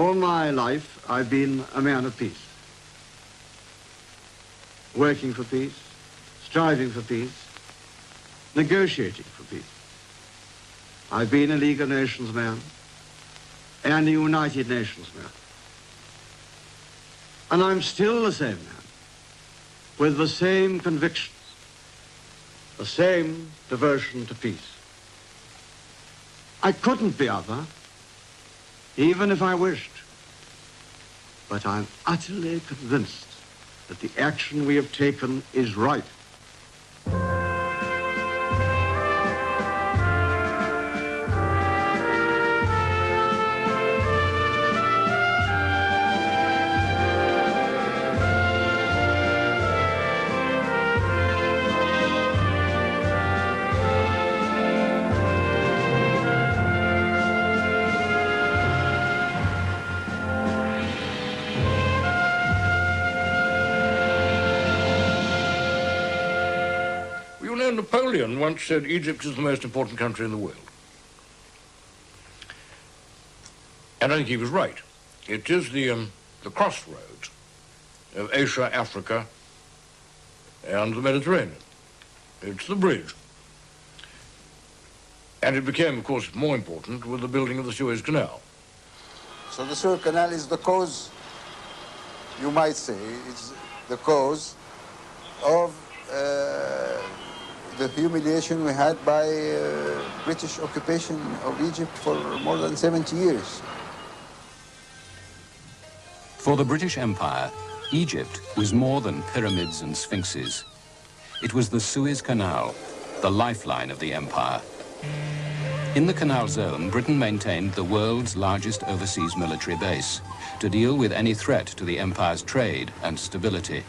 All my life, I've been a man of peace. Working for peace, striving for peace, negotiating for peace. I've been a League of Nations man and a United Nations man. And I'm still the same man, with the same convictions, the same devotion to peace. I couldn't be other, even if I wished. But I'm utterly convinced that the action we have taken is right. Napoleon once said Egypt is the most important country in the world. And I think he was right. It is the crossroads of Asia, Africa, and the Mediterranean. It's the bridge. And it became, of course, more important with the building of the Suez Canal. So the Suez Canal is the cause, you might say, it's the cause of the humiliation we had by British occupation of Egypt for more than 70 years. For the British Empire, Egypt was more than pyramids and sphinxes. It was the Suez Canal, the lifeline of the empire. In the canal zone, Britain maintained the world's largest overseas military base to deal with any threat to the empire's trade and stability.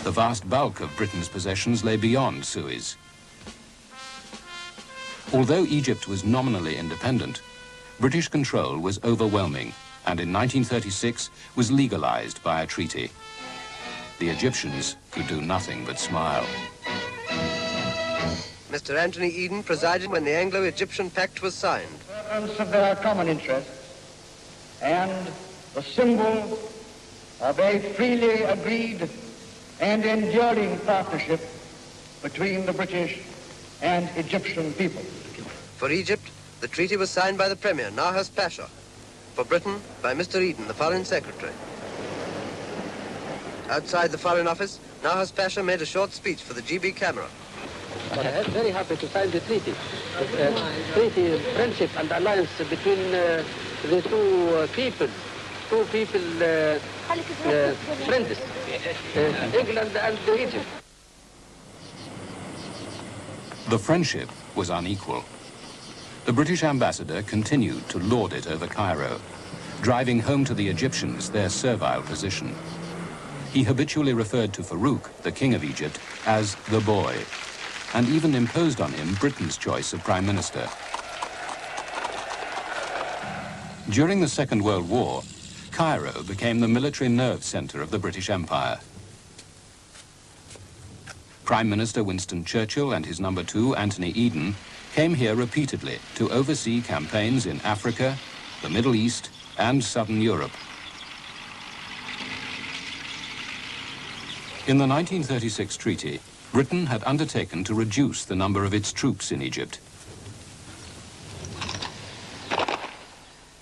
The vast bulk of Britain's possessions lay beyond Suez. Although Egypt was nominally independent, British control was overwhelming and in 1936 was legalized by a treaty. The Egyptians could do nothing but smile. Mr. Anthony Eden presided when the Anglo-Egyptian Pact was signed. Of their common interests and the symbol of a freely agreed and enduring partnership between the British and Egyptian people. For Egypt, the treaty was signed by the Premier, Nahas Pasha. For Britain, by Mr. Eden, the Foreign Secretary. Outside the Foreign Office, Nahas Pasha made a short speech for the GB camera. I'm very happy to sign the treaty. Treaty of friendship and alliance between the two people. Friends, England and Egypt. The friendship was unequal. The British ambassador continued to lord it over Cairo, driving home to the Egyptians their servile position. He habitually referred to Farouk, the king of Egypt, as the boy, and even imposed on him Britain's choice of prime minister. During the Second World War, Cairo became the military nerve center of the British Empire. Prime Minister Winston Churchill and his number two, Anthony Eden, came here repeatedly to oversee campaigns in Africa, the Middle East, and Southern Europe. In the 1936 treaty, Britain had undertaken to reduce the number of its troops in Egypt.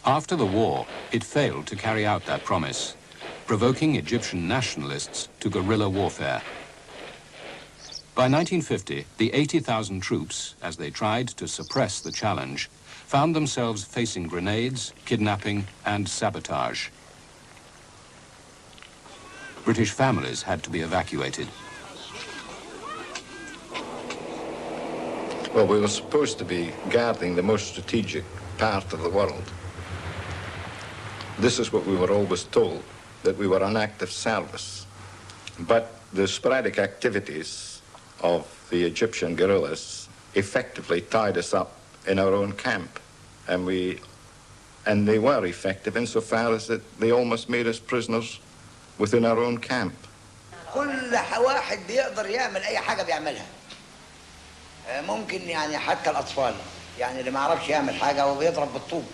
After the war, it failed to carry out that promise, provoking Egyptian nationalists to guerrilla warfare. By 1950, the 80,000 troops, as they tried to suppress the challenge, found themselves facing grenades, kidnapping, and sabotage. British families had to be evacuated. Well, we were supposed to be guarding the most strategic part of the world. This is what we were always told, that we were on active service. But the sporadic activities of the Egyptian guerrillas effectively tied us up in our own camp. And they were effective insofar as that they almost made us prisoners within our own camp. كل واحد بيقدر يعمل أي حاجة بيعملها. ممكن يعني حتى الأطفال يعني اللي ما يعرفش يعمل حاجة هو بيضرب بالطوب.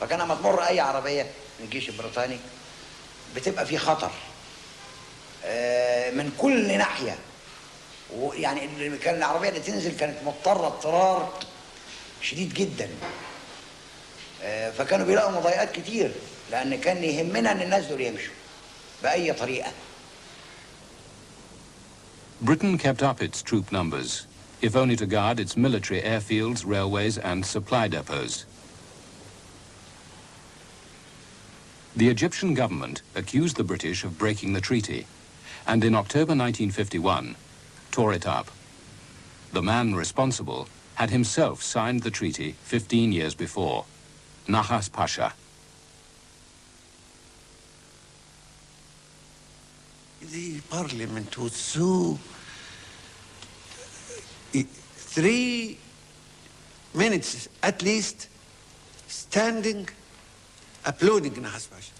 فكان لما تمر اي عربيه من الجيش البريطاني بتبقى في خطر من كل ناحيه، ويعني كان العربيه اللي تنزل كانت مضطره اضطرار شديد جدا، فكانوا بيلاقوا مضايقات كتير، لان كان يهمنا ان الناس دول يمشوا باي طريقه. Britain kept up its troop numbers, if only to guard its military airfields, railways and supply depots. The Egyptian government accused the British of breaking the treaty, and in October 1951 tore it up. The man responsible had himself signed the treaty 15 years before, Nahas Pasha. The parliament was so 3 minutes at least standing applauding Nahas Pasha.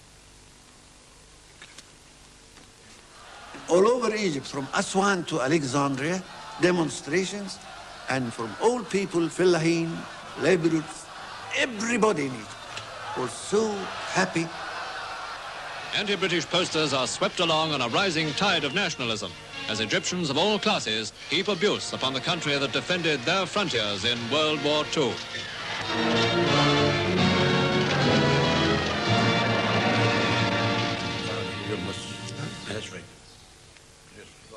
All over Egypt, from Aswan to Alexandria, demonstrations, and from all people, Fellahin, laborers, everybody in Egypt was so happy. Anti-British posters are swept along on a rising tide of nationalism as Egyptians of all classes heap abuse upon the country that defended their frontiers in World War II.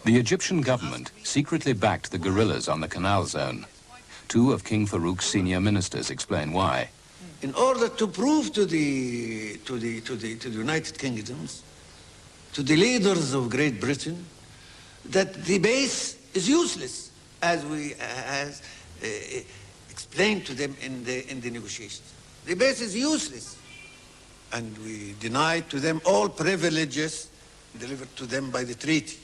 The Egyptian government secretly backed the guerrillas on the Canal Zone. 2 of King Farouk's senior ministers explain why. In order to prove to the United Kingdoms, to the leaders of Great Britain, that the base is useless, as we explained to them in the negotiations. The base is useless, and we denied to them all privileges delivered to them by the treaty,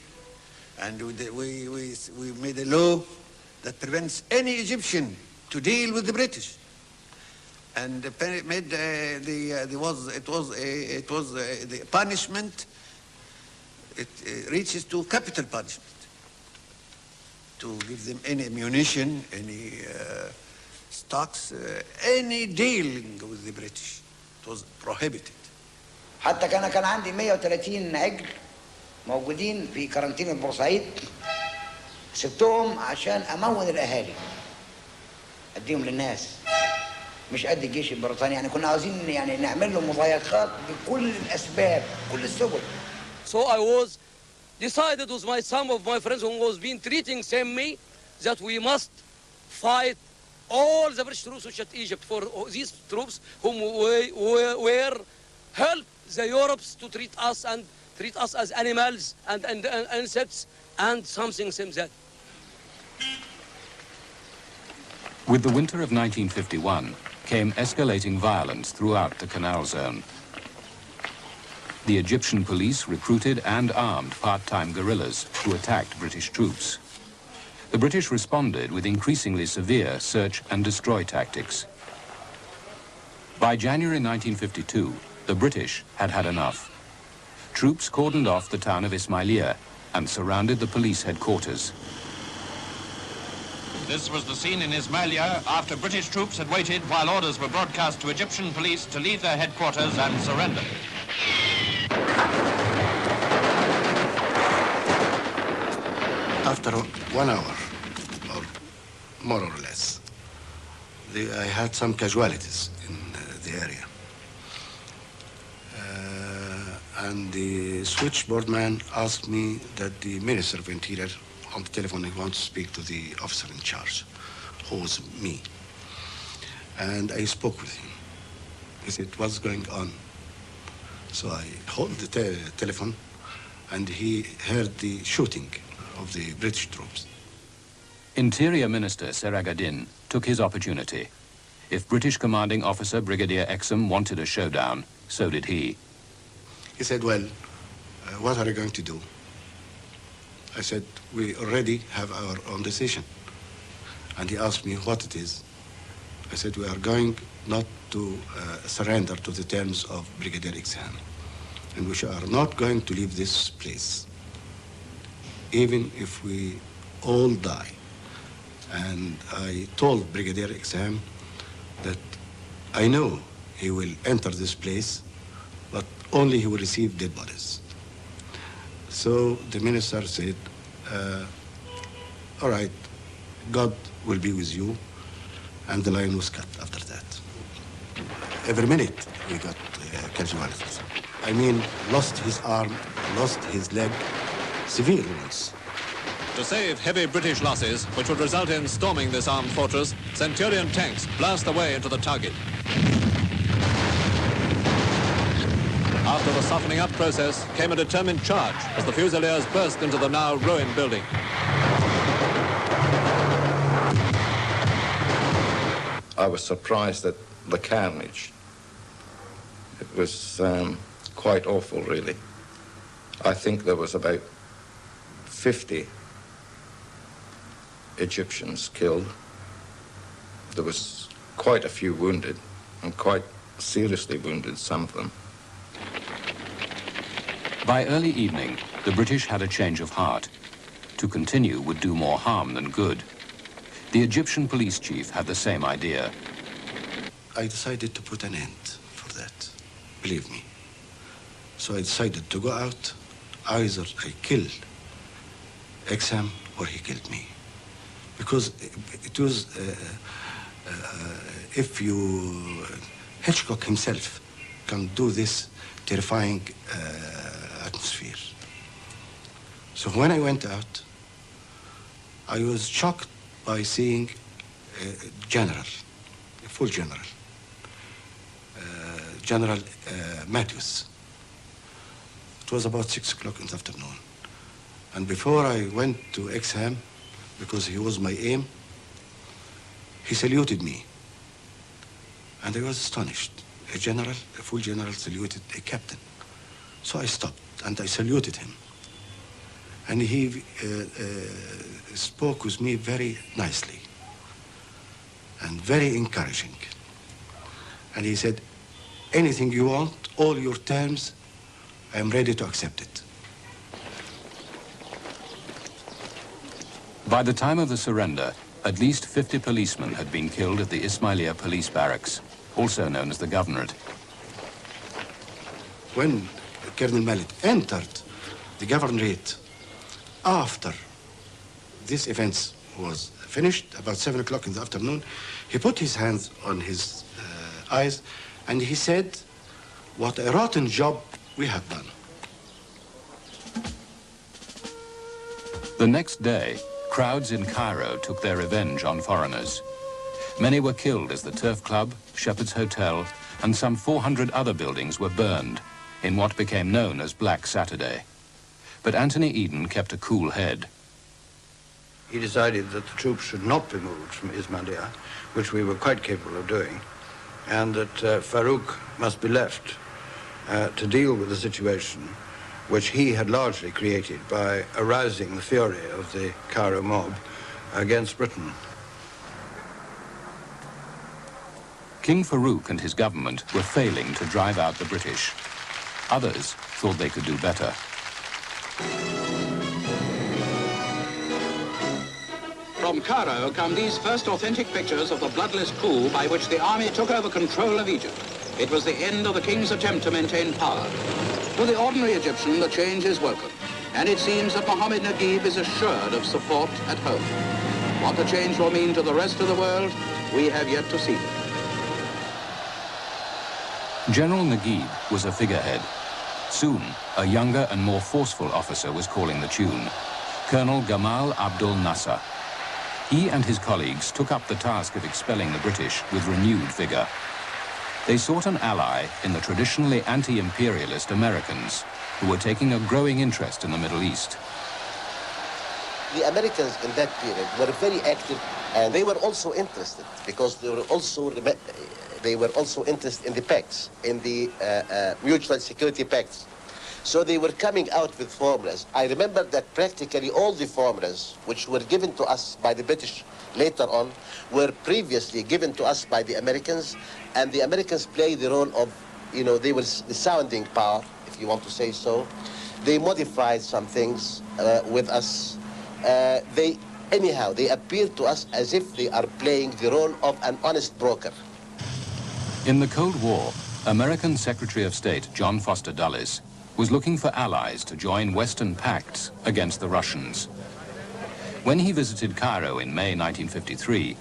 and we made a law that prevents any Egyptian to deal with the British. And made the punishment. It reaches to capital punishment, to give them any ammunition, any stocks, any dealing with the British. It was prohibited. حتى كان عندي 130 عجل موجودين في كارانتين البورسعيد، سبتهم عشان امون الاهالي اديهم للناس، مش قد الجيش البريطاني. يعني كنا عاوزين يعني نعمل له مضايقات بكل الاسباب، كل السبل. So I was decided with some of my friends who was been treating me that we must fight all the British troops which at Egypt, for these troops whom were help the Europeans to treat us as animals and insects and something like that. With the winter of 1951 came escalating violence throughout the Canal Zone. The Egyptian police recruited and armed part-time guerrillas who attacked British troops. The British responded with increasingly severe search and destroy tactics. By January 1952, the British had had enough. Troops cordoned off the town of Ismailia and surrounded the police headquarters. This was the scene in Ismailia after British troops had waited while orders were broadcast to Egyptian police to leave their headquarters and surrender. After 1 hour, or more or less, I had some casualties in the area. And the switchboard man asked me that the Minister of Interior on the telephone, he wants to speak to the officer in charge, who was me. And I spoke with him. He said, what's going on? So I hold the telephone, and he heard the shooting of the British troops. Interior Minister Seragadin took his opportunity. If British commanding officer Brigadier Exham wanted a showdown, so did he. He said, well, what are you going to do? I said, we already have our own decision. And he asked me what it is. I said, we are going not to surrender to the terms of Brigadier Exham. And we are not going to leave this place, even if we all die. And I told Brigadier Exham that I know he will enter this place, but only he will receive dead bodies. So the minister said, all right, God will be with you, and the line was cut after that. Every minute we got casualties. I mean, lost his arm, lost his leg, severe wounds. To save heavy British losses, which would result in storming this armed fortress, Centurion tanks blast their way into the target. After the softening up process came a determined charge as the Fusiliers burst into the now ruined building. I was surprised at the carnage. It was quite awful, really. I think there was about 50 Egyptians killed. There was quite a few wounded, and quite seriously wounded, some of them. By early evening, the British had a change of heart. To continue would do more harm than good. The Egyptian police chief had the same idea. I decided to put an end for that, believe me. So I decided to go out, either I kill Exham or he killed me. Because it was, if you, Hitchcock himself can do this terrifying atmosphere. So when I went out, I was shocked by seeing a general, a full general, General Matthews. It was about 6 o'clock in the afternoon. And before I went to Exham, because he was my aim, he saluted me. And I was astonished. A general, a full general saluted a captain. So I stopped and I saluted him. And he spoke with me very nicely and very encouraging. And he said, anything you want, all your terms, I am ready to accept it. By the time of the surrender, at least 50 policemen had been killed at the Ismailia police barracks, also known as the Governorate. When Colonel Mallet entered the Governorate, after this event was finished, about 7 o'clock in the afternoon, he put his hands on his eyes and he said, what a rotten job we have done. The next day, crowds in Cairo took their revenge on foreigners. Many were killed as the Turf Club, Shepherd's Hotel, and some 400 other buildings were burned in what became known as Black Saturday. But Anthony Eden kept a cool head. He decided that the troops should not be moved from Ismailia, which we were quite capable of doing, and that Farouk must be left to deal with the situation which he had largely created by arousing the fury of the Cairo mob against Britain. King Farouk and his government were failing to drive out the British. Others thought they could do better. From Cairo come these first authentic pictures of the bloodless coup by which the army took over control of Egypt. It was the end of the king's attempt to maintain power. To the ordinary Egyptian, the change is welcome, and it seems that Mohammed Naguib is assured of support at home. What the change will mean to the rest of the world, we have yet to see. General Naguib was a figurehead. Soon, a younger and more forceful officer was calling the tune, Colonel Gamal Abdul Nasser. He and his colleagues took up the task of expelling the British with renewed vigor. They sought an ally in the traditionally anti-imperialist Americans, who were taking a growing interest in the Middle East. The Americans in that period were very active, and they were also interested because they were also interested in the pacts, in the mutual security pacts. So they were coming out with formulas. I remember that practically all the formulas which were given to us by the British later on were previously given to us by the Americans, and the Americans played the role of, they were the sounding power, if you want to say so. They modified some things with us. They appeared to us as if they are playing the role of an honest broker. In the Cold War, American Secretary of State John Foster Dulles was looking for allies to join Western pacts against the Russians. When he visited Cairo in May 1953,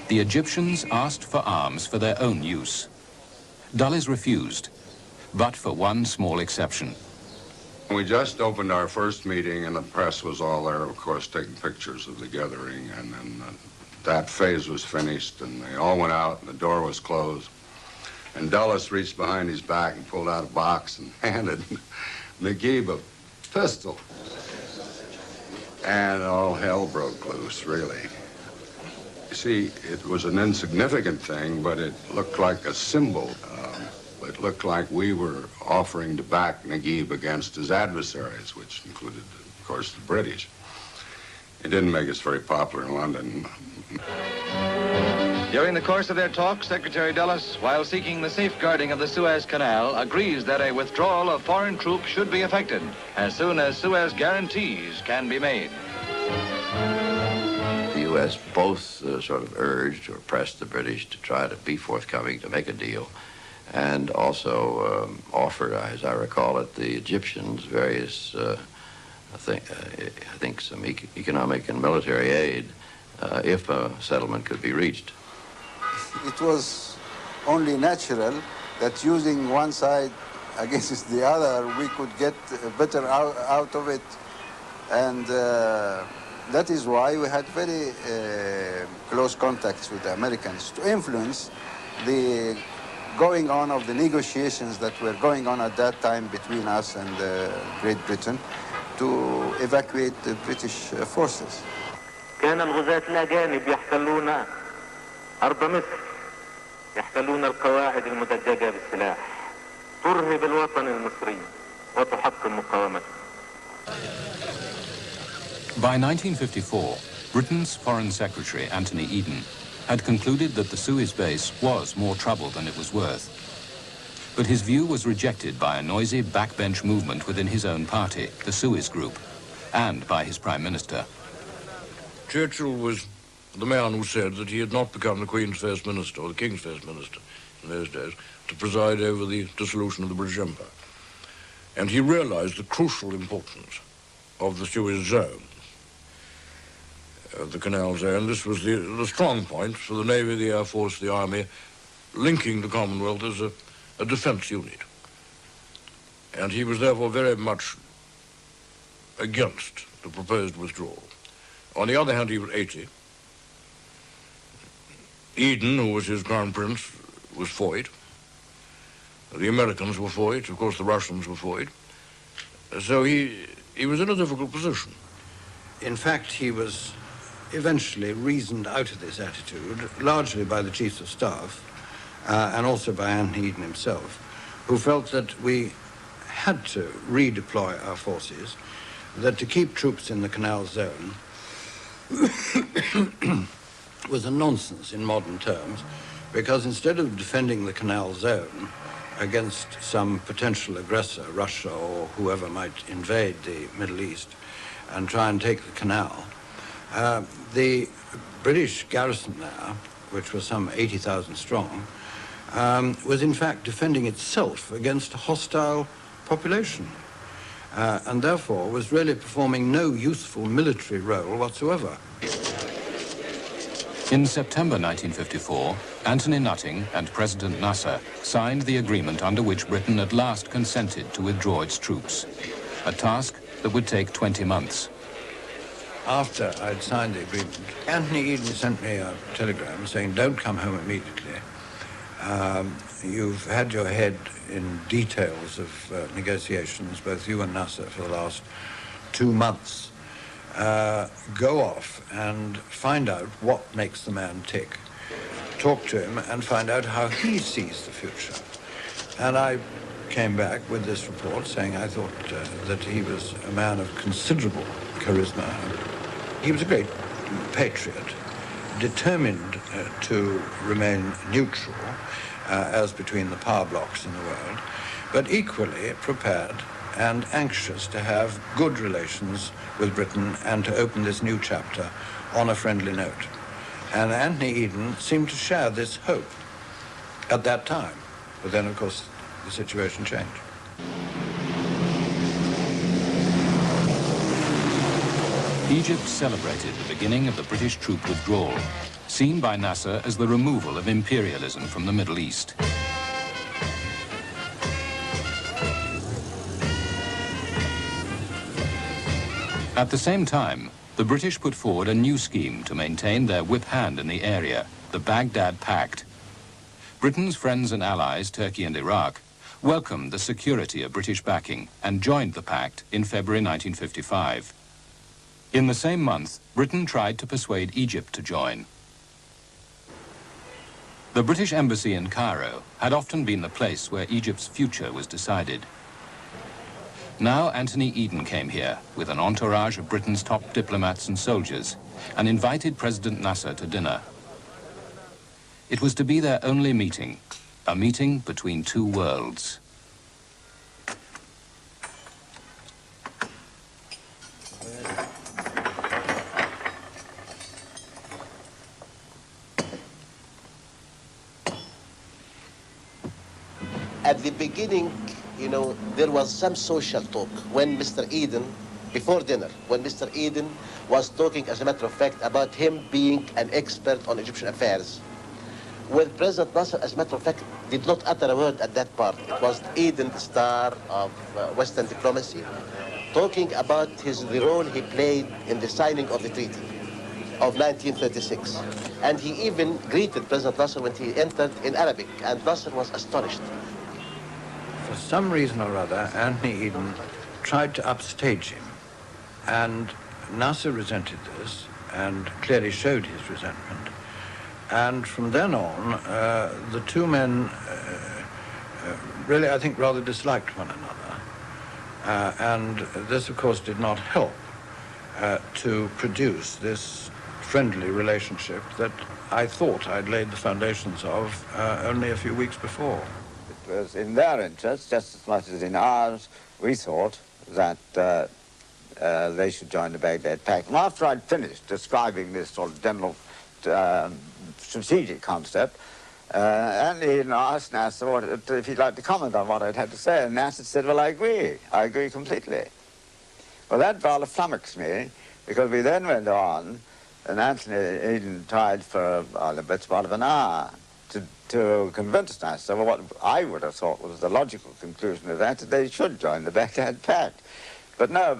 the Egyptians asked for arms for their own use. Dulles refused, but for one small exception. We just opened our first meeting and the press was all there, of course, taking pictures of the gathering, and then that phase was finished and they all went out and the door was closed. And Dulles reached behind his back and pulled out a box and handed Naguib a pistol. And all hell broke loose, really. You see, it was an insignificant thing, but it looked like a symbol. It looked like we were offering to back Naguib against his adversaries, which included, of course, the British. It didn't make us very popular in London. During the course of their talk, Secretary Dulles, while seeking the safeguarding of the Suez Canal, agrees that a withdrawal of foreign troops should be effected as soon as Suez guarantees can be made. The U.S. both sort of urged or pressed the British to try to be forthcoming to make a deal, and also offered, as I recall it, the Egyptians various, I think some economic and military aid if a settlement could be reached. It was only natural that using one side against the other, we could get better out of it. And that is why we had very close contacts with the Americans to influence the going on of the negotiations that were going on at that time between us and Great Britain to evacuate the British forces. كان الغزاة الأجانب يحتلون أرض مصر، يحتلون القواعد المدججة بالسلاح، ترهب الوطن المصري وتحطم مقاومته. By 1954, Britain's Foreign Secretary Anthony Eden had concluded that the Suez base was more trouble than it was worth. But his view was rejected by a noisy backbench movement within his own party, the Suez Group, and by his Prime Minister. Churchill was the man who said that he had not become the Queen's First Minister, or the King's First Minister in those days, to preside over the dissolution of the British Empire. And he realized the crucial importance of the Suez zone, the canal zone. This was the strong point for the Navy, the Air Force, the Army, linking the Commonwealth as a defense unit. And he was therefore very much against the proposed withdrawal. On the other hand, he was 80. Eden, who was his crown prince, was for it. The Americans were for it. Of course, the Russians were for it. So he was in a difficult position. In fact, he was eventually reasoned out of this attitude, largely by the chiefs of staff and also by Anthony Eden himself, who felt that we had to redeploy our forces, that to keep troops in the canal zone was a nonsense in modern terms, because instead of defending the canal zone against some potential aggressor, Russia or whoever might invade the Middle East and try and take the canal, the British garrison there, which was some 80,000 strong, was in fact defending itself against a hostile population, and therefore was really performing no useful military role whatsoever. In September 1954, Anthony Nutting and President Nasser signed the agreement under which Britain at last consented to withdraw its troops, a task that would take 20 months. After I'd signed the agreement, Anthony Eden sent me a telegram saying, don't come home immediately. You've had your head in details of negotiations, both you and Nasser, for the last 2 months. Go off and find out what makes the man tick. Talk to him and find out how he sees the future. And I came back with this report saying I thought that he was a man of considerable charisma. He was a great patriot, determined to remain neutral as between the power blocks in the world, but equally prepared and anxious to have good relations with Britain and to open this new chapter on a friendly note. And Anthony Eden seemed to share this hope. at that time. But then, of course, the situation changed. Egypt celebrated the beginning of the British troop withdrawal, seen by Nasser as the removal of imperialism from the Middle East. At the same time, the British put forward a new scheme to maintain their whip hand in the area, the Baghdad Pact. Britain's friends and allies, Turkey and Iraq, welcomed the security of British backing and joined the pact in February 1955. In the same month, Britain tried to persuade Egypt to join. The British embassy in Cairo had often been the place where Egypt's future was decided. Now Anthony Eden came here with an entourage of Britain's top diplomats and soldiers and invited President Nasser to dinner. It was to be their only meeting, a meeting between two worlds. At the beginning, you know, there was some social talk when Mr. Eden, before dinner, when Mr. Eden was talking, as a matter of fact, about him being an expert on Egyptian affairs. When President Nasser, as a matter of fact, did not utter a word at that part. It was Eden, the star of Western diplomacy, talking about the role he played in the signing of the treaty of 1936. And he even greeted President Nasser when he entered in Arabic, and Nasser was astonished. For some reason or other, Anthony Eden tried to upstage him, and Nasser resented this and clearly showed his resentment. And from then on, the two men really, I think, rather disliked one another. And this, of course, did not help to produce this friendly relationship that I thought I'd laid the foundations of only a few weeks before. It was in their interest, just as much as in ours, we thought that they should join the Baghdad Pact. And after I'd finished describing this sort of general strategic concept, and asked Nasser if he'd like to comment on what I'd had to say, and Nasser said, well, I agree completely. Well, that rather flummoxed me, because we then went on, and Anthony Eden tried for the best part of an hour to convince Nasser what I would have thought was the logical conclusion of that they should join the Baghdad Pact. But no,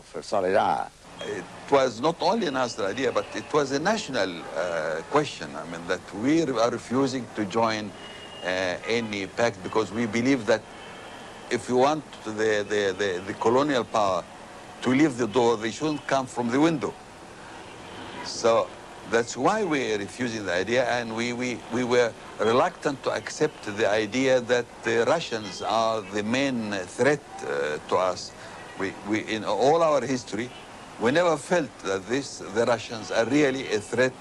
for a solid hour. It was not only an Nasser idea, but it was a national question. I mean, that we are refusing to join any pact because we believe that if you want the colonial power to leave the door, they shouldn't come from the window. So that's why we are refusing the idea, and we were reluctant to accept the idea that the Russians are the main threat to us. We in all our history, we never felt that the Russians are really a threat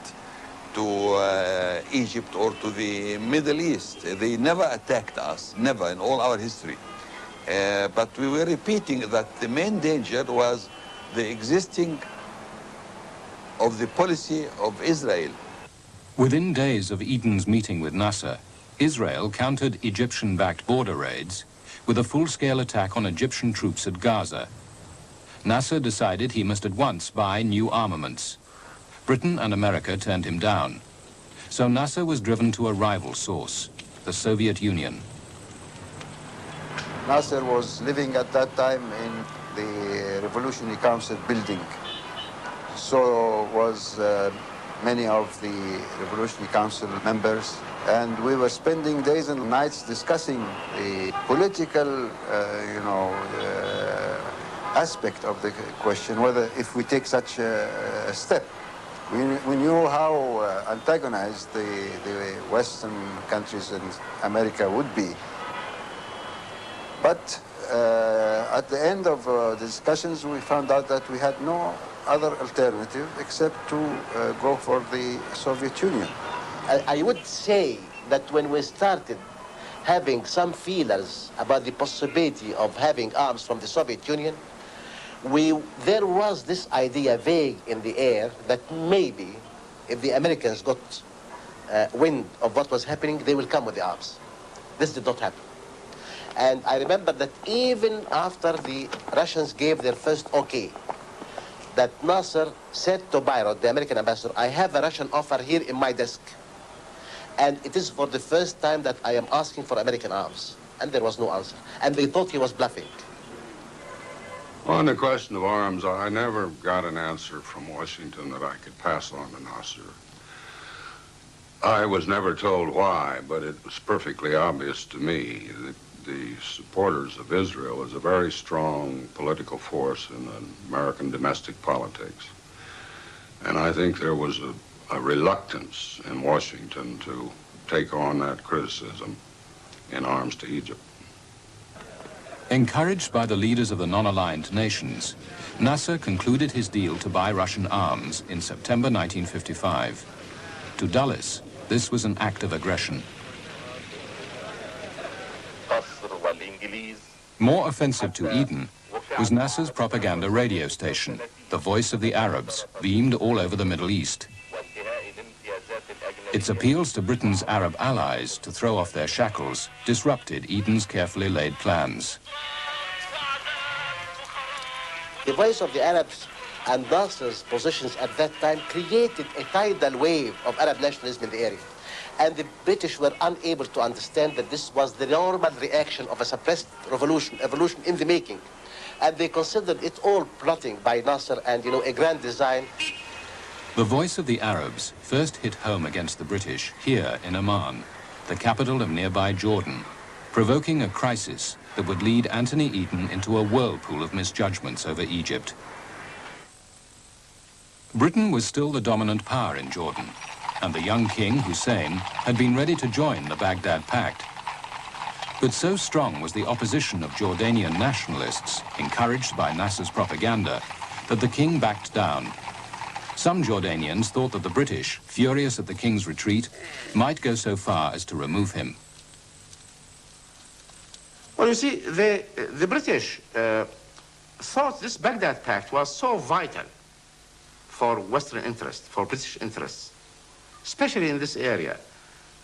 to Egypt or to the Middle East. They never attacked us, never in all our history. But we were repeating that the main danger was the existing of the policy of Israel. Within days of Eden's meeting with Nasser, Israel countered Egyptian-backed border raids with a full-scale attack on Egyptian troops at Gaza. Nasser decided he must at once buy new armaments. Britain and America turned him down. So Nasser was driven to a rival source, the Soviet Union. Nasser was living at that time in the Revolutionary Council building. So was many of the Revolutionary Council members, and we were spending days and nights discussing the political, aspect of the question, whether if we take such a step. We knew how antagonized the Western countries and America would be. But at the end of the discussions, we found out that we had no other alternative except to go for the Soviet Union. I would say that when we started having some feelers about the possibility of having arms from the Soviet Union, there was this idea vague in the air that maybe if the Americans got wind of what was happening, they will come with the arms. This did not happen. And I remember that even after the Russians gave their first okay, that Nasser said to Byron, the American ambassador, I have a Russian offer here in my desk. And it is for the first time that I am asking for American arms. And there was no answer. And they thought he was bluffing. On the question of arms, I never got an answer from Washington that I could pass on to Nasser. I was never told why, but it was perfectly obvious to me that the supporters of Israel is a very strong political force in American domestic politics. And I think there was a reluctance in Washington to take on that criticism in arms to Egypt. Encouraged by the leaders of the non-aligned nations, Nasser concluded his deal to buy Russian arms in September 1955. To Dulles, this was an act of aggression. More offensive to Eden was Nasser's propaganda radio station, the Voice of the Arabs, beamed all over the Middle East. Its appeals to Britain's Arab allies to throw off their shackles disrupted Eden's carefully laid plans. The Voice of the Arabs and Nasser's positions at that time created a tidal wave of Arab nationalism in the area. And the British were unable to understand that this was the normal reaction of a suppressed revolution, evolution in the making. And they considered it all plotting by Nasser and, a grand design. The Voice of the Arabs first hit home against the British here in Amman, the capital of nearby Jordan, provoking a crisis that would lead Anthony Eden into a whirlpool of misjudgments over Egypt. Britain was still the dominant power in Jordan, and the young king, Hussein, had been ready to join the Baghdad Pact. But so strong was the opposition of Jordanian nationalists, encouraged by Nasser's propaganda, that the king backed down. Some Jordanians thought that the British, furious at the king's retreat, might go so far as to remove him. Well, you see, the British thought this Baghdad Pact was so vital for Western interests, for British interests, especially in this area,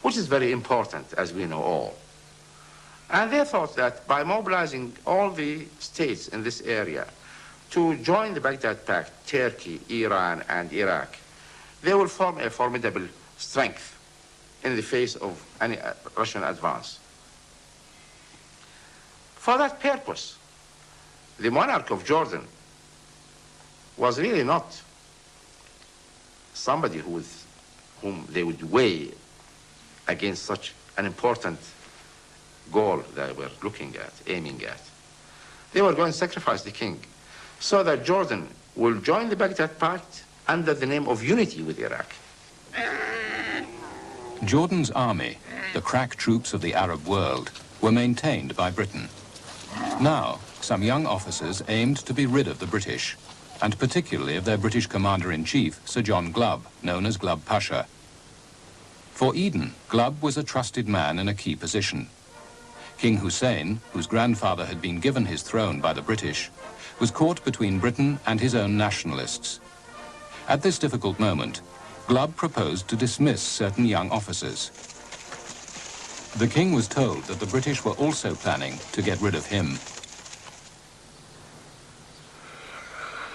which is very important, as we know all. And they thought that by mobilizing all the states in this area to join the Baghdad Pact, Turkey, Iran, and Iraq, they will form a formidable strength in the face of any Russian advance. For that purpose, the monarch of Jordan was really not somebody whom they would weigh against such an important goal they were looking at, aiming at. They were going to sacrifice the king so that Jordan will join the Baghdad Pact under the name of unity with Iraq. Jordan's army, the crack troops of the Arab world, were maintained by Britain. Now, some young officers aimed to be rid of the British, and particularly of their British commander-in-chief, Sir John Glubb, known as Glubb Pasha. For Eden, Glubb was a trusted man in a key position. King Hussein, whose grandfather had been given his throne by the British, was caught between Britain and his own nationalists. At this difficult moment, Glubb proposed to dismiss certain young officers. The king was told that the British were also planning to get rid of him.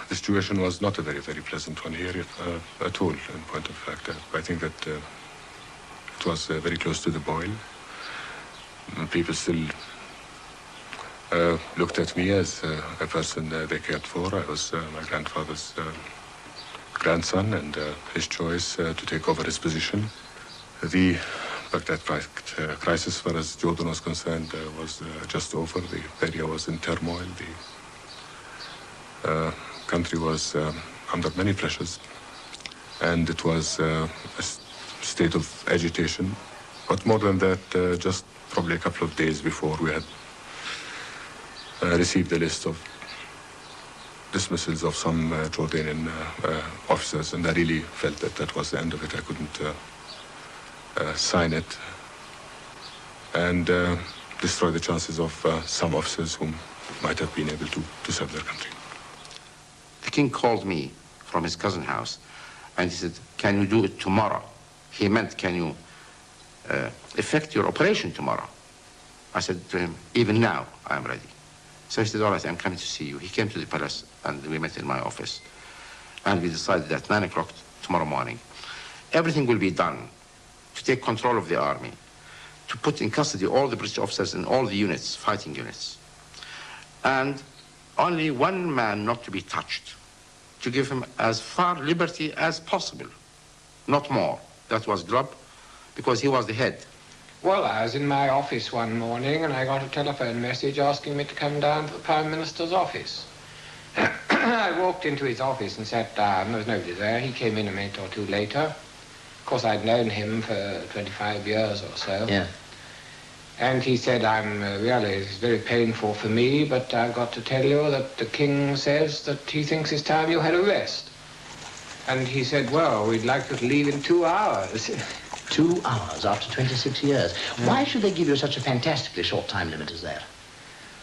The situation was not a very, very pleasant one here at all, in point of fact. I think that it was very close to the boil. People still looked at me as a person they cared for. I was my grandfather's grandson, and his choice to take over his position. The Baghdad crisis, as far as Jordan was concerned, was just over. The area was in turmoil. The country was under many pressures, and it was a state of agitation. But more than that, just probably a couple of days before, we had received a list of dismissals of some Jordanian officers, and I really felt that that was the end of it. I couldn't sign it and destroy the chances of some officers whom might have been able to serve their country. The king called me from his cousin's house, and he said, "Can you do it tomorrow?" He meant, can you effect your operation tomorrow? I said to him, even now, I am ready. So he said, all right, I'm coming to see you. He came to the palace, and we met in my office. And we decided that 9 o'clock tomorrow morning, everything will be done to take control of the army, to put in custody all the British officers and all the units, fighting units. And only one man not to be touched, to give him as far liberty as possible, not more. That was Glubb, because he was the head. Well, I was in my office one morning and I got a telephone message asking me to come down to the Prime Minister's office. I walked into his office and sat down. There was nobody there. He came in a minute or two later. Of course, I'd known him for 25 years or so. Yeah. And he said, really, it's very painful for me, but I've got to tell you that the King says that he thinks it's time you had a rest. And he said, well, we'd like you to leave in 2 hours. 2 hours after 26 years. Why should they give you such a fantastically short time limit as that?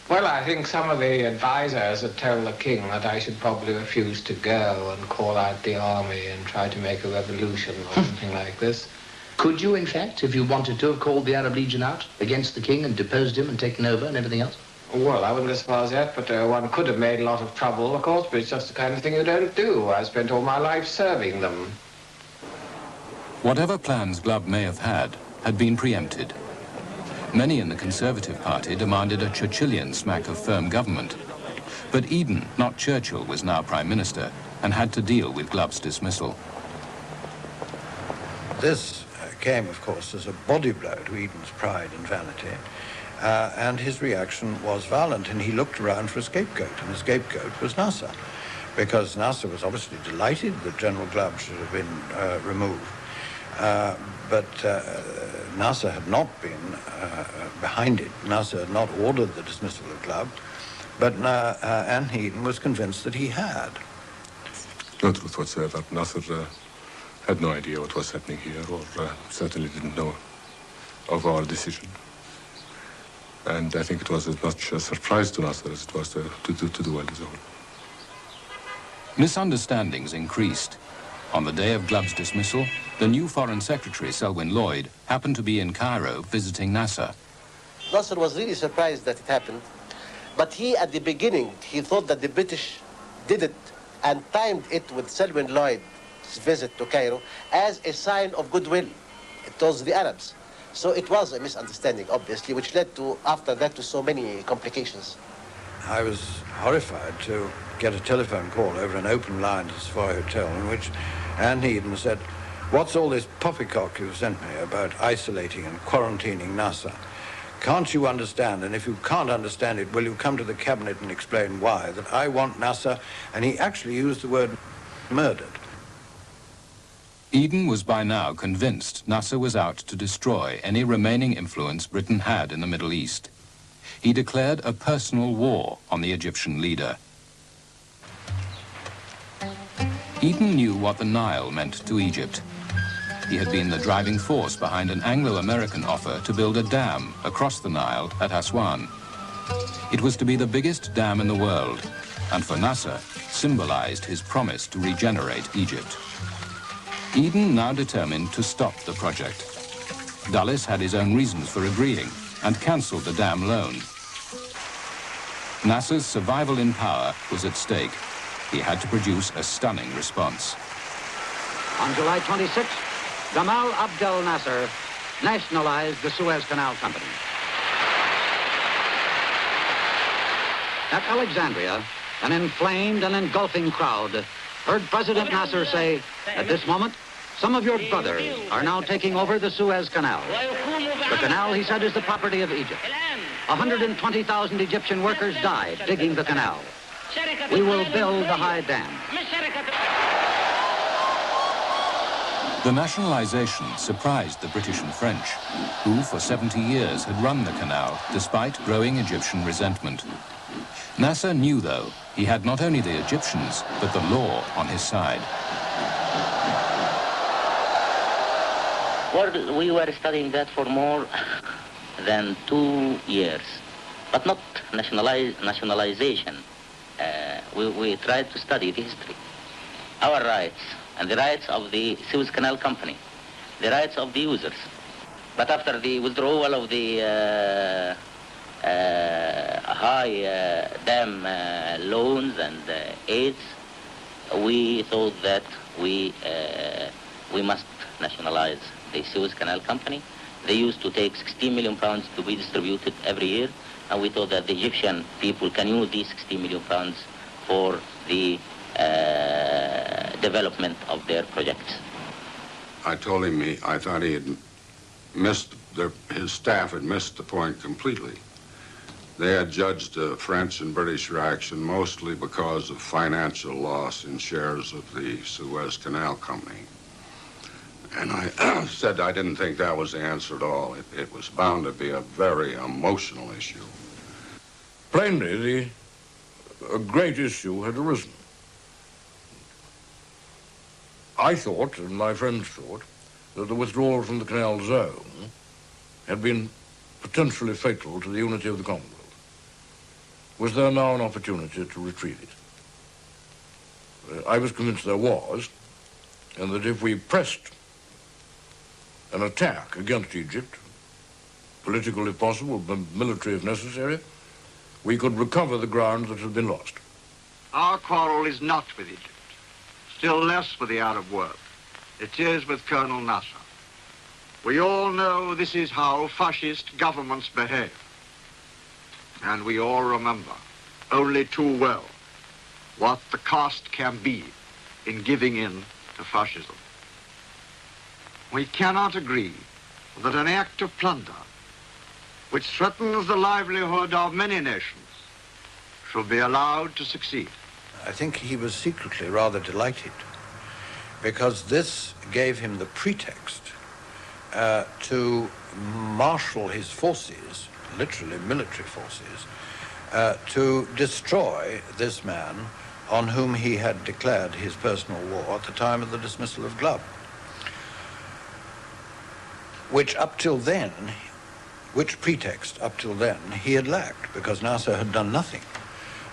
Well, I think some of the advisors had told the King that I should probably refuse to go and call out the army and try to make a revolution or something like this. Could you, in fact, if you wanted to, have called the Arab Legion out against the King and deposed him and taken over and everything else? Well, I wouldn't go as far as that, but one could have made a lot of trouble, of course, but it's just the kind of thing you don't do. I spent all my life serving them. Whatever plans Glubb may have had been preempted. Many in the Conservative Party demanded a Churchillian smack of firm government. But Eden, not Churchill, was now Prime Minister and had to deal with Glubb's dismissal. This came, of course, as a body blow to Eden's pride and vanity, and his reaction was violent, and he looked around for a scapegoat, and the scapegoat was Nasser, because Nasser was obviously delighted that General Glubb should have been removed. But Nasser had not been behind it. Nasser had not ordered the dismissal of Glubb, but and Eden was convinced that he had. No truth whatsoever. Nasser had no idea what was happening here, or certainly didn't know of our decision. And I think it was as much a surprise to Nasser as it was to the world as a whole. Misunderstandings increased. On the day of Glubb's dismissal, the new Foreign Secretary, Selwyn Lloyd, happened to be in Cairo visiting Nasser. Nasser was really surprised that it happened, but he, at the beginning, he thought that the British did it and timed it with Selwyn Lloyd's visit to Cairo as a sign of goodwill towards the Arabs. So it was a misunderstanding, obviously, which led to, after that, to so many complications. I was horrified to get a telephone call over an open line to the Savoy Hotel in which Anne Eden said, "What's all this poppycock you've sent me about isolating and quarantining Nasser? Can't you understand? And if you can't understand it, will you come to the cabinet and explain why? That I want Nasser," and he actually used the word murdered. Eden was by now convinced Nasser was out to destroy any remaining influence Britain had in the Middle East. He declared a personal war on the Egyptian leader. Eden knew what the Nile meant to Egypt. He had been the driving force behind an Anglo-American offer to build a dam across the Nile at Aswan. It was to be the biggest dam in the world, and for Nasser, symbolized his promise to regenerate Egypt. Eden now determined to stop the project. Dulles had his own reasons for agreeing and cancelled the dam loan. Nasser's survival in power was at stake. He had to produce a stunning response. On July 26th, Gamal Abdel Nasser nationalized the Suez Canal Company. At Alexandria, an inflamed and engulfing crowd heard President Nasser say, "At this moment, some of your brothers are now taking over the Suez Canal. The canal," he said, "is the property of Egypt. 120,000 Egyptian workers died digging the canal. We will build the high dam." The nationalization surprised the British and French, who for 70 years had run the canal despite growing Egyptian resentment. Nasser knew, though, he had not only the Egyptians, but the law on his side. Well, we were studying that for more than 2 years, but not nationalization. We tried to study the history, our rights, and the rights of the Suez Canal Company. the rights of the users. But after the withdrawal of the high dam loans and aids, we thought that we must nationalize the Suez Canal Company. They used to take 16 million pounds to be distributed every year, and we thought that the Egyptian people can use these 16 million pounds for the development of their projects. I told him I thought he had missed, his staff had missed the point completely. They had judged the French and British reaction mostly because of financial loss in shares of the Suez Canal Company. And I said I didn't think that was the answer at all. It was bound to be a very emotional issue. Plainly, a great issue had arisen. I thought, and my friends thought, that the withdrawal from the canal zone had been potentially fatal to the unity of the Commonwealth. Was there now an opportunity to retrieve it? I was convinced there was, and that if we pressed an attack against Egypt, political if possible, but military if necessary, we could recover the ground that had been lost. Our quarrel is not with Egypt, still less with the Arab world. It is with Colonel Nasser. We all know this is how fascist governments behave. And we all remember, only too well, what the cost can be in giving in to fascism. We cannot agree that an act of plunder, which threatens the livelihood of many nations, should be allowed to succeed. I think he was secretly rather delighted, because this gave him the pretext to marshal his forces, literally military forces, to destroy this man on whom he had declared his personal war at the time of the dismissal of Glubb. Which pretext up till then he had lacked, because Nasser had done nothing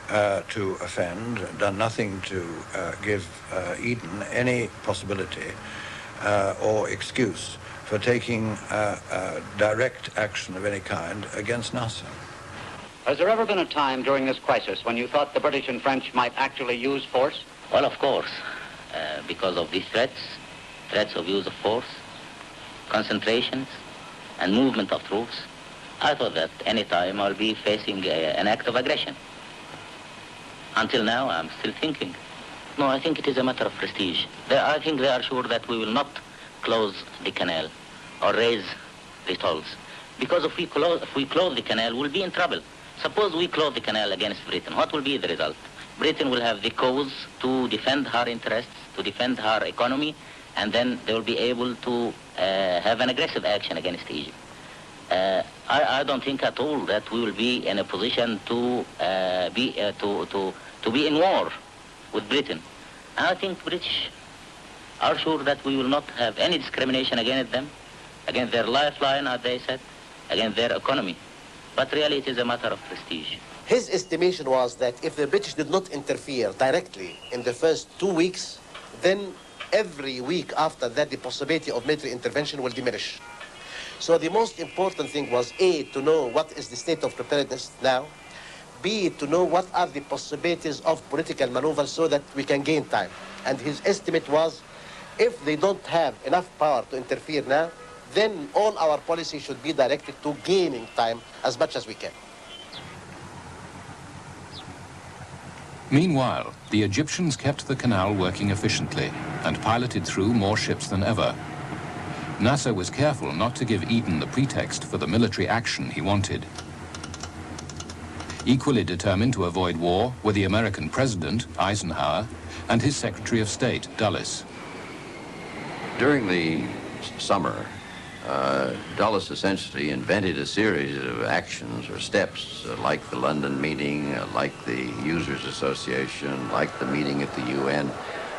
to offend, done nothing to give Eden any possibility or excuse for taking direct action of any kind against Nasser. Has there ever been a time during this crisis when you thought the British and French might actually use force? Well, of course, because of these threats of use of force, concentrations, and movement of troops, I thought that any time I'll be facing an act of aggression. Until now, I'm still thinking. No, I think it is a matter of prestige. I think they are sure that we will not close the canal or raise the tolls. Because if we close the canal, we'll be in trouble. Suppose we close the canal against Britain, what will be the result? Britain will have the cause to defend her interests, to defend her economy, and then they will be able to have an aggressive action against Egypt. I don't think at all that we will be in a position to be in war with Britain. And I think British are sure that we will not have any discrimination against them, against their lifeline, as they said, against their economy. But really it is a matter of prestige. His estimation was that if the British did not interfere directly in the first 2 weeks, then every week after that the possibility of military intervention will diminish. So the most important thing was A, to know what is the state of preparedness now, B, to know what are the possibilities of political maneuver so that we can gain time. And his estimate was, if they don't have enough power to interfere now, then all our policy should be directed to gaining time as much as we can. Meanwhile, the Egyptians kept the canal working efficiently and piloted through more ships than ever. Nasser was careful not to give Eden the pretext for the military action he wanted. Equally determined to avoid war were the American President, Eisenhower, and his Secretary of State, Dulles. During the summer, Dulles essentially invented a series of actions or steps like the London meeting, like the Users Association, like the meeting at the UN,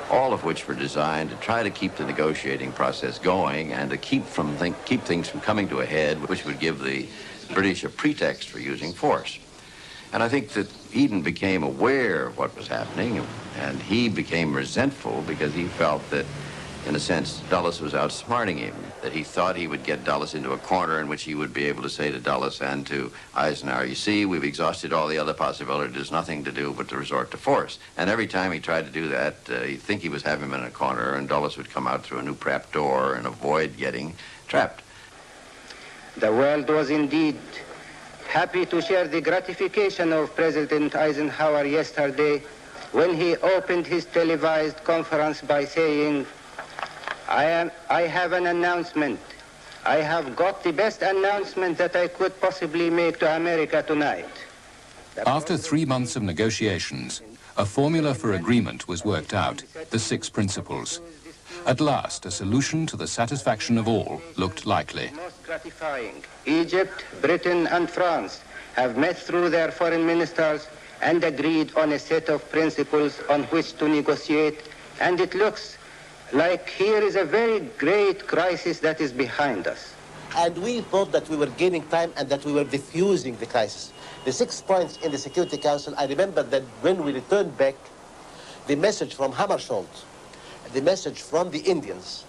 all of which were designed to try to keep the negotiating process going and to keep things from coming to a head, which would give the British a pretext for using force. And I think that Eden became aware of what was happening, and he became resentful because he felt that In a sense, Dulles was outsmarting him, that he thought he would get Dulles into a corner in which he would be able to say to Dulles and to Eisenhower, you see, we've exhausted all the other possibilities. There's nothing to do but to resort to force. And every time he tried to do that, he'd think he was having him in a corner, and Dulles would come out through a new trap door and avoid getting trapped. The world was indeed happy to share the gratification of President Eisenhower yesterday when he opened his televised conference by saying, I have an announcement. I have got the best announcement that I could possibly make to America tonight. After 3 months of negotiations, a formula for agreement was worked out, the 6 principles. At last, a solution to the satisfaction of all looked likely. Most gratifying. Egypt, Britain, and France have met through their foreign ministers and agreed on a set of principles on which to negotiate, and it looks like here is a very great crisis that is behind us. And we thought that we were gaining time and that we were diffusing the crisis. The 6 points in the Security Council, I remember that when we returned back, the message from Hammarskjöld, the message from the Indians,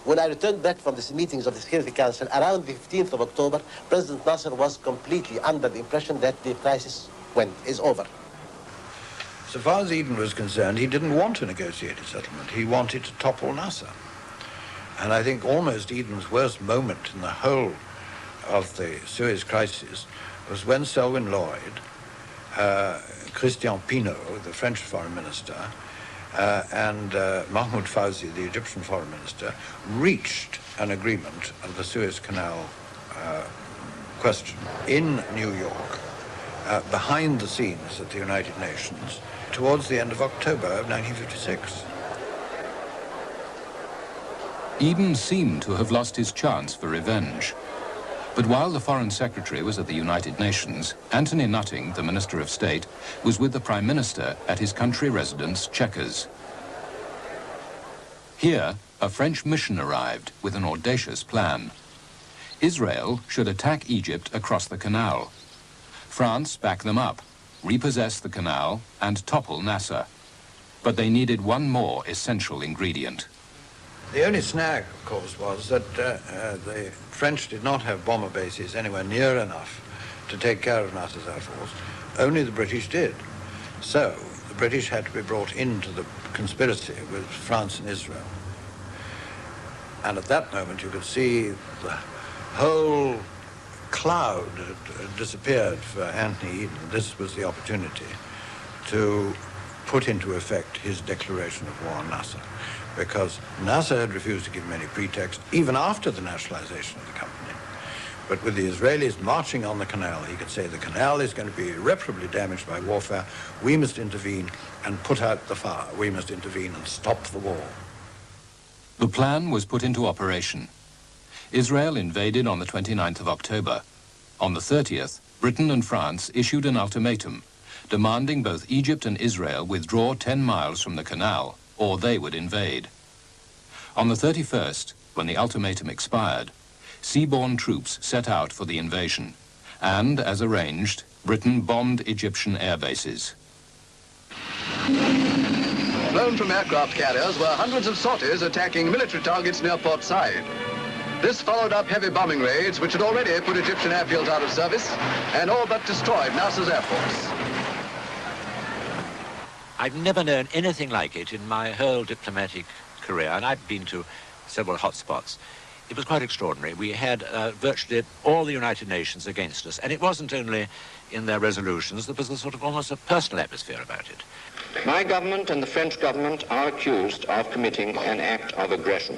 when I returned back from the meetings of the Security Council around the 15th of October, President Nasser was completely under the impression that the crisis is over. So far as Eden was concerned, he didn't want a negotiated settlement. He wanted to topple Nasser. And I think almost Eden's worst moment in the whole of the Suez crisis was when Selwyn Lloyd, Christian Pinault, the French foreign minister, and Mahmoud Fawzi, the Egyptian foreign minister, reached an agreement on the Suez Canal question in New York, behind the scenes at the United Nations, towards the end of October of 1956. Eden seemed to have lost his chance for revenge. But while the Foreign Secretary was at the United Nations, Anthony Nutting, the Minister of State, was with the Prime Minister at his country residence, Chequers. Here, a French mission arrived with an audacious plan. Israel should attack Egypt across the canal. France back them up, repossess the canal, and topple Nasser. But they needed one more essential ingredient. The only snag, of course, was that the French did not have bomber bases anywhere near enough to take care of Nasser's air force. Only the British did. So the British had to be brought into the conspiracy with France and Israel. And at that moment you could see the whole cloud had disappeared for Anthony Eden. This was the opportunity to put into effect his declaration of war on Nasser, because Nasser had refused to give him any pretext, even after the nationalization of the company. But with the Israelis marching on the canal, he could say the canal is going to be irreparably damaged by warfare. We must intervene and put out the fire. We must intervene and stop the war. The plan was put into operation. Israel invaded on the 29th of October. On the 30th, Britain and France issued an ultimatum, demanding both Egypt and Israel withdraw 10 miles from the canal, or they would invade. On the 31st, when the ultimatum expired, seaborne troops set out for the invasion, and, as arranged, Britain bombed Egyptian air bases. Flown from aircraft carriers were hundreds of sorties attacking military targets near Port Said. This followed up heavy bombing raids which had already put Egyptian airfields out of service and all but destroyed Nasser's air force. I've never known anything like it in my whole diplomatic career, and I've been to several hot spots. It was quite extraordinary. We had virtually all the United Nations against us, and it wasn't only in their resolutions. There was a sort of almost a personal atmosphere about it. My government and the French government are accused of committing an act of aggression.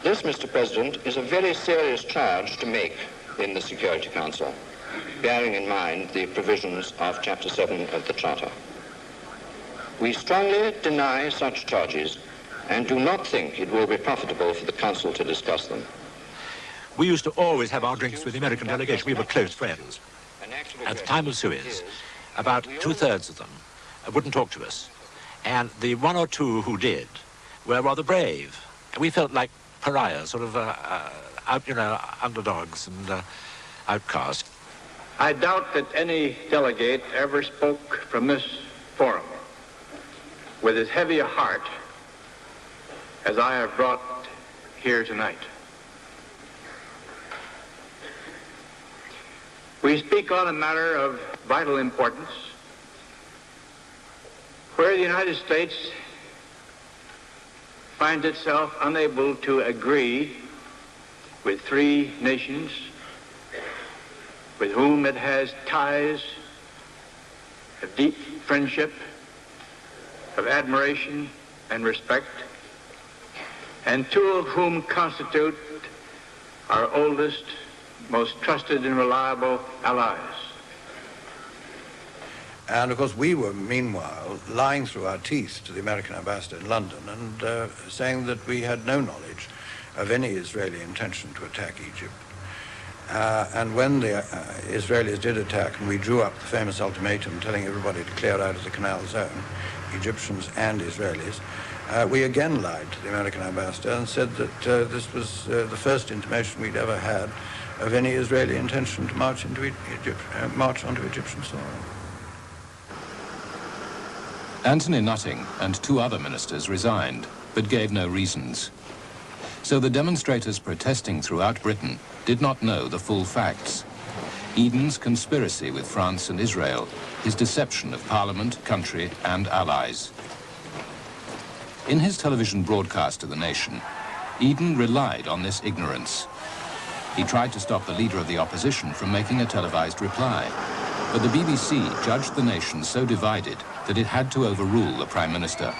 This, Mr. President, is a very serious charge to make in the Security Council, bearing in mind the provisions of Chapter 7 of the Charter. We strongly deny such charges and do not think it will be profitable for the Council to discuss them. We used to always have our drinks with the American delegation. We were close friends. At the time of Suez, about 2/3 of them wouldn't talk to us. And the one or two who did were rather brave. We felt like pariahs, sort of, underdogs and outcasts. I doubt that any delegate ever spoke from this forum with as heavy a heart as I have brought here tonight. We speak on a matter of vital importance, where the United States finds itself unable to agree with three nations with whom it has ties of deep friendship, of admiration and respect, and two of whom constitute our oldest, most trusted and reliable allies. And of course we were meanwhile lying through our teeth to the American ambassador in London and saying that we had no knowledge of any Israeli intention to attack Egypt. And when the Israelis did attack and we drew up the famous ultimatum telling everybody to clear out of the canal zone, Egyptians and Israelis, we again lied to the American ambassador and said that this was the first intimation we'd ever had of any Israeli intention to march into Egypt, march onto Egyptian soil. Anthony Nutting and two other ministers resigned, but gave no reasons. So the demonstrators protesting throughout Britain did not know the full facts. Eden's conspiracy with France and Israel, his deception of Parliament, country, and allies. In his television broadcast to the nation, Eden relied on this ignorance. He tried to stop the leader of the opposition from making a televised reply, but the BBC judged the nation so divided that it had to overrule the Prime Minister.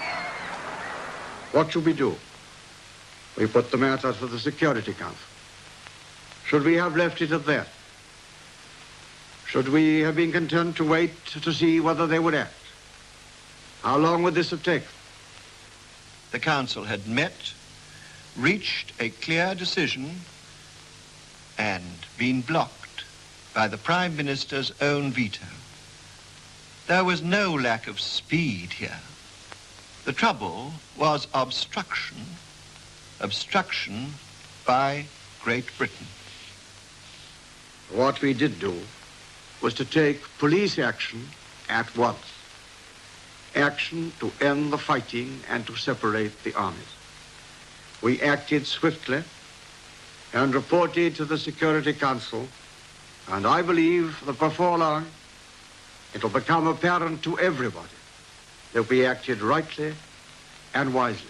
What should we do? We put the matter to the Security Council. Should we have left it at that? Should we have been content to wait to see whether they would act? How long would this have taken? The Council had met, reached a clear decision, and been blocked by the Prime Minister's own veto. There was no lack of speed here. The trouble was obstruction. Obstruction by Great Britain. What we did do was to take police action at once. Action to end the fighting and to separate the armies. We acted swiftly and reported to the Security Council, and I believe that before long it will become apparent to everybody that we acted rightly and wisely.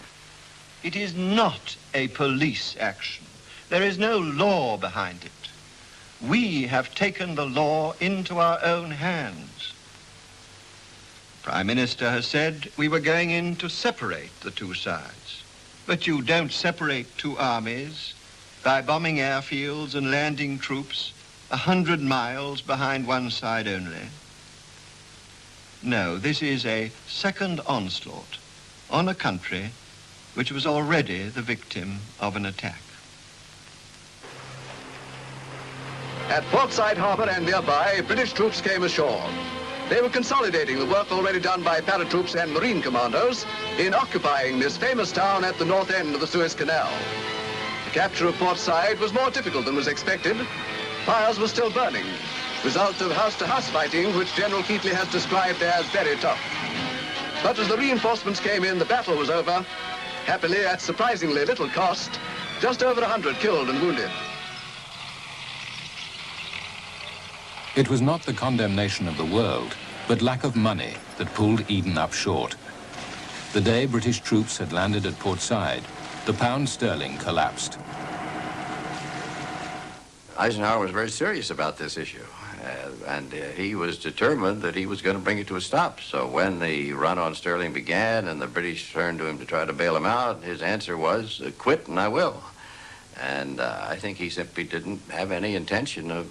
It is not a police action. There is no law behind it. We have taken the law into our own hands. The Prime Minister has said we were going in to separate the two sides. But you don't separate two armies by bombing airfields and landing troops 100 miles behind one side only. No, this is a second onslaught on a country which was already the victim of an attack. At Portside Harbour and nearby, British troops came ashore. They were consolidating the work already done by paratroops and marine commandos in occupying this famous town at the north end of the Suez Canal. The capture of Portside was more difficult than was expected. Fires were still burning, result of house-to-house fighting, which General Keighley has described as very tough. But as the reinforcements came in, the battle was over. Happily, at surprisingly little cost, just over 100 killed and wounded. It was not the condemnation of the world, but lack of money that pulled Eden up short. The day British troops had landed at Port Said, the pound sterling collapsed. Eisenhower was very serious about this issue, and he was determined that he was going to bring it to a stop. So when the run on sterling began and the British turned to him to try to bail him out, his answer was, quit and I will. And I think he simply didn't have any intention of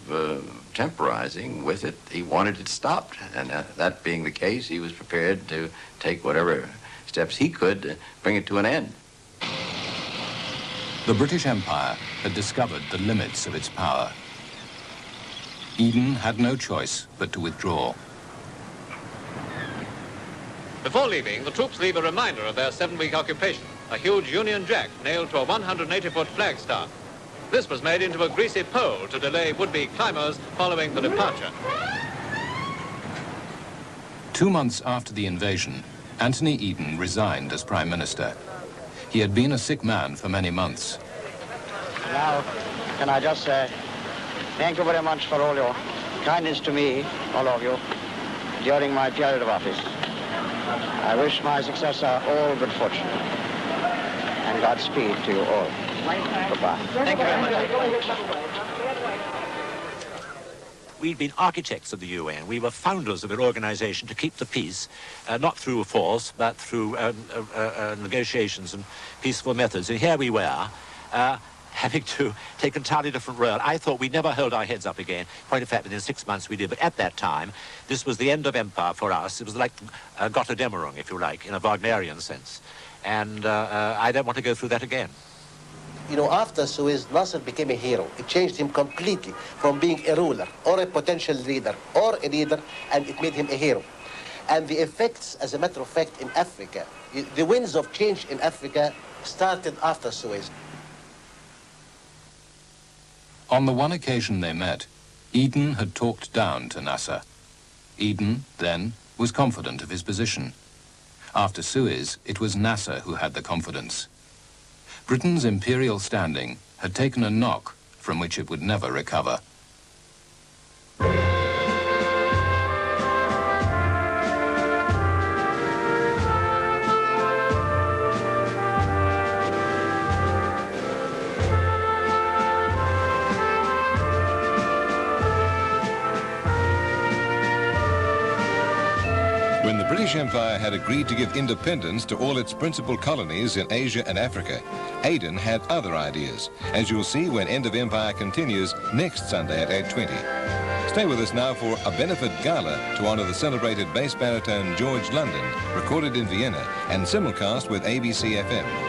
temporizing with it. He wanted it stopped, and that being the case, he was prepared to take whatever steps he could to bring it to an end. The British Empire had discovered the limits of its power. Eden had no choice but to withdraw. Before leaving, the troops leave a reminder of their 7-week occupation, a huge Union Jack nailed to a 180-foot flagstaff. This was made into a greasy pole to delay would-be climbers following the departure. 2 months after the invasion, Anthony Eden resigned as Prime Minister. He had been a sick man for many months. Now, can I just say, thank you very much for all your kindness to me, all of you, during my period of office. I wish my successor all good fortune and Godspeed to you all. Goodbye. Thank you very much. We'd been architects of the UN. We were founders of an organization to keep the peace, not through force, but through negotiations and peaceful methods. And here we were, having to take an entirely different role. I thought we'd never hold our heads up again. Point of fact, within 6 months we did. But at that time, this was the end of empire for us. It was like Gotterdämmerung, if you like, in a Wagnerian sense. And I don't want to go through that again. You know, after Suez, Nasser became a hero. It changed him completely from being a ruler or a potential leader or a leader, and it made him a hero. And the effects, as a matter of fact, in Africa, the winds of change in Africa started after Suez. On the one occasion they met, Eden had talked down to Nasser. Eden, then, was confident of his position. After Suez, it was Nasser who had the confidence. Britain's imperial standing had taken a knock from which it would never recover. When the British Empire had agreed to give independence to all its principal colonies in Asia and Africa, Aden had other ideas, as you'll see when End of Empire continues next Sunday at 8:20. Stay with us now for a benefit gala to honour the celebrated bass baritone George London, recorded in Vienna and simulcast with ABC FM.